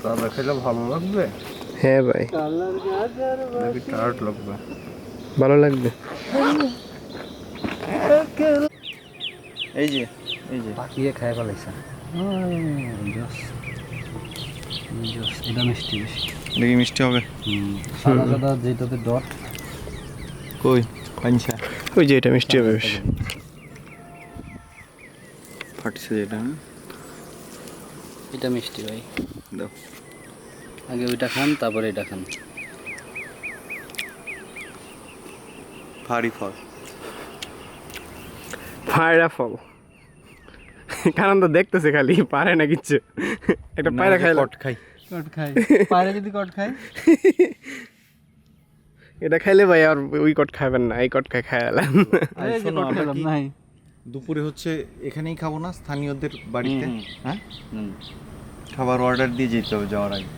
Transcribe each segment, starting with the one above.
দাদা খেলে ভালো লাগবে? হ্যাঁ ভাই, নাকি টায়ার্ড লাগবে? ভালো লাগবে। এই যে পাকিয়ে খাই ফেলাইছে। এটা মিষ্টি বেশি। দেখি মিষ্টি হবে। সাদা সাদা যেটাতে ডট। কই পাঞ্চা ওই যে এটা মিষ্টি হবে বেশ। ফাটছে যেটা। এটা মিষ্টি ভাই। দাও। আগে ওইটা খান, তারপরে এটা খান। ভারী ফল। পায়রা ফল। কারণ তো দেখতেছে খালি, পারে না কিচ্ছু। একটা পায়রা খাই, কট খাই। কট খাই। পায়রা যদি কট খায়, এটা খাইলে ভাই আর ওই কট খাবেন না, এই কট খাই এলাম। এই যে কট খেলাম নাই। দুপুরে হচ্ছে এখানেই খাবো না, স্থানীয়দের বাড়িতে? হুম। হ্যাঁ, খাবার অর্ডার দিয়ে যেতে হবে যাওয়ার আগে।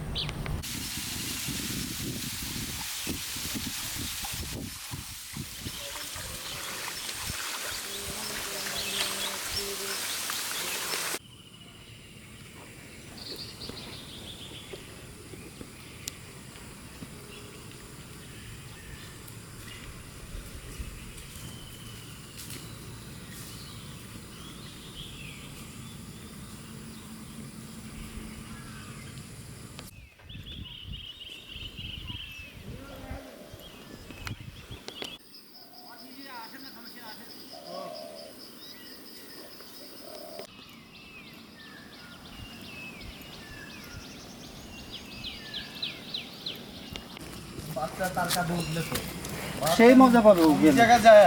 সেই মজা পাবে ও গেলে। জায়গা যায়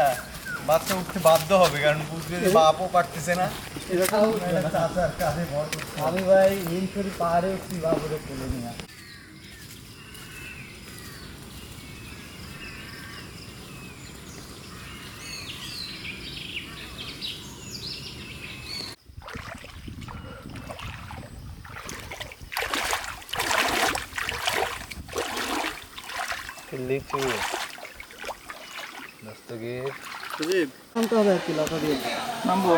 বাচ্চা উঠতে বাধ্য হবে, কারণ বুঝবে যে বাপও পারতেছে না। আমি ভাই হিমছড়ি পাহাড়ে উঠছি বাবুরে কোলে নিয়ে। লিচু দস্তগীর সুদীপ আনতে হবে আর কি, লতা দিয়ে নামবো।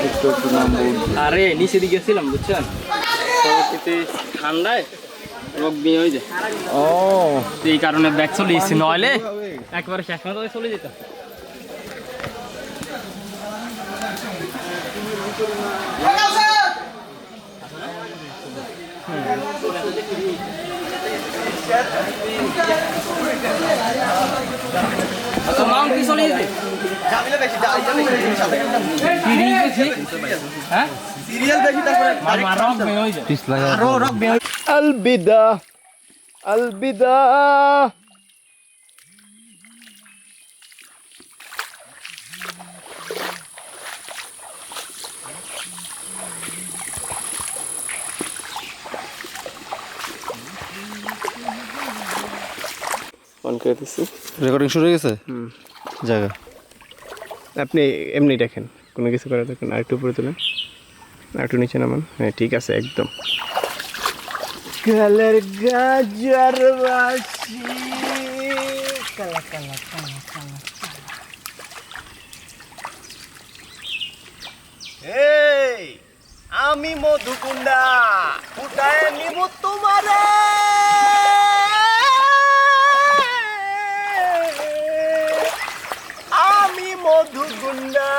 একটু নামবো। আরে নিচে দিকে গেছিলাম বুঝছেন, পরবর্তীতে ঠান্ডায় রোগ বিয়ে হয়ে যায়। ও এই কারণে ব্যাগ চলে এসেছি, নইলে একবারে শেষ মাথায় চলে যেত। মাউন্ট কি চলে যেতে? হ্যাঁ সিরিয়াল দেখি তারপরে রক বের হয়ে যায়। আরো রক বের আলবিদা, আলবিদা। অন করে দিচ্ছি। রেকর্ডিং শুরু হয়ে গেছে। জায়গা আপনি এমনি দেখেন, কোনো কিছু করে দেখেন। আর একটু উপরে তুলেন, আর একটু নিচে নামান। হ্যাঁ ঠিক আছে একদম। কালার গাজর বাসি, কালা কালা কালা কালা। এই আমি মধুকুন্ডা ফুটায় নিব তোমারে। আমি মধুকুন্ডা,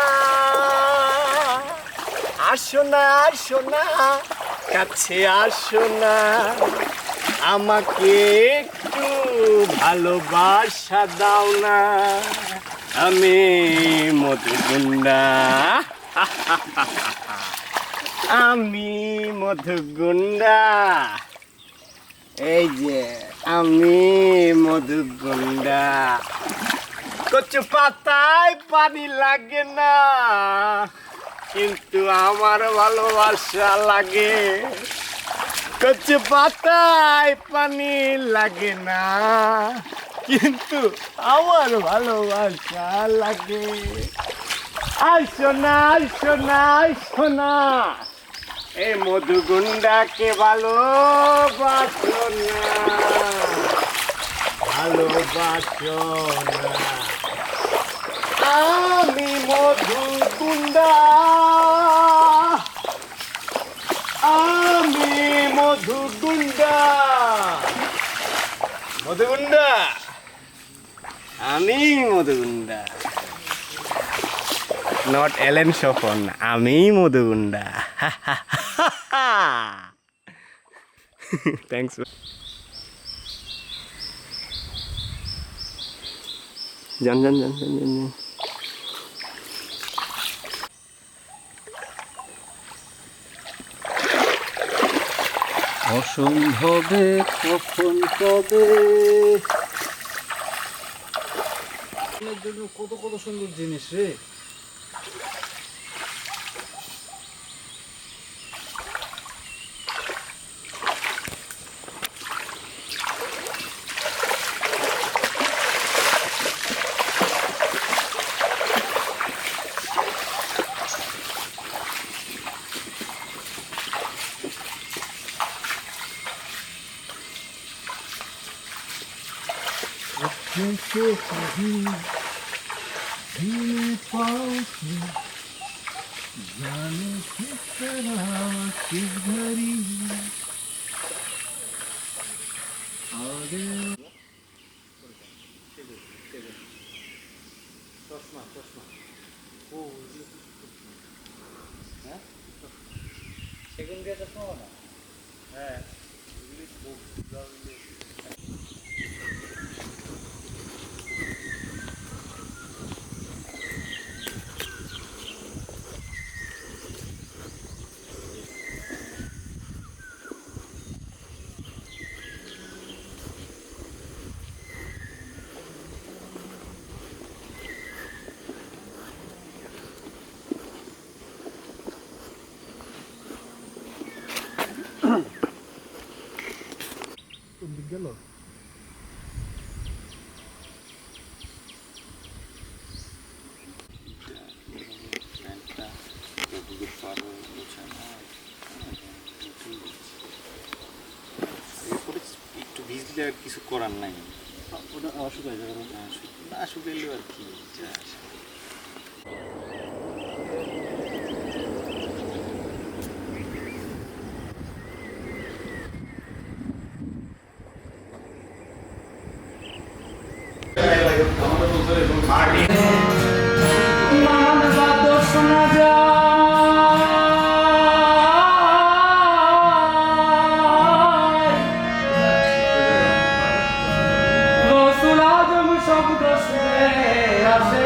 আসো না আসো না, কাছে আসো না, আমাকে একটু ভালোবাসা দাও না। আমি মধুকুন্ডা, আমি মধুকুন্ডা, এই যে আমি মধুকুন্ডা। কচু পাতায় পানি লাগে না, কিন্তু আমার ভালোবাসা লাগে। কচু পাতায় পানি লাগে না, কিন্তু আমার ভালোবাসা লাগে। আইসো না আইসো না আইসো না, এই মধুগুন্ডাকে ভালোবাসো না, ভালোবাসো না। আমি মধুকুন্ডা। মধুগুন্ডা মধুগুন্ডা আমি মধুগুন্ডা নট এলেন স্বপন আমি মধুগুন্ডা থ্যাংকস যান যান যান যান যান যান অসম্ভবে কখন কবে জন্য কত কত সুন্দর জিনিস রে। একটু ভিজলে আর কিছু করার নাই, ওটা অসুবিধা যাবে না শুকাইলেও আর কি শব্দ শুনে আসে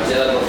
জেলা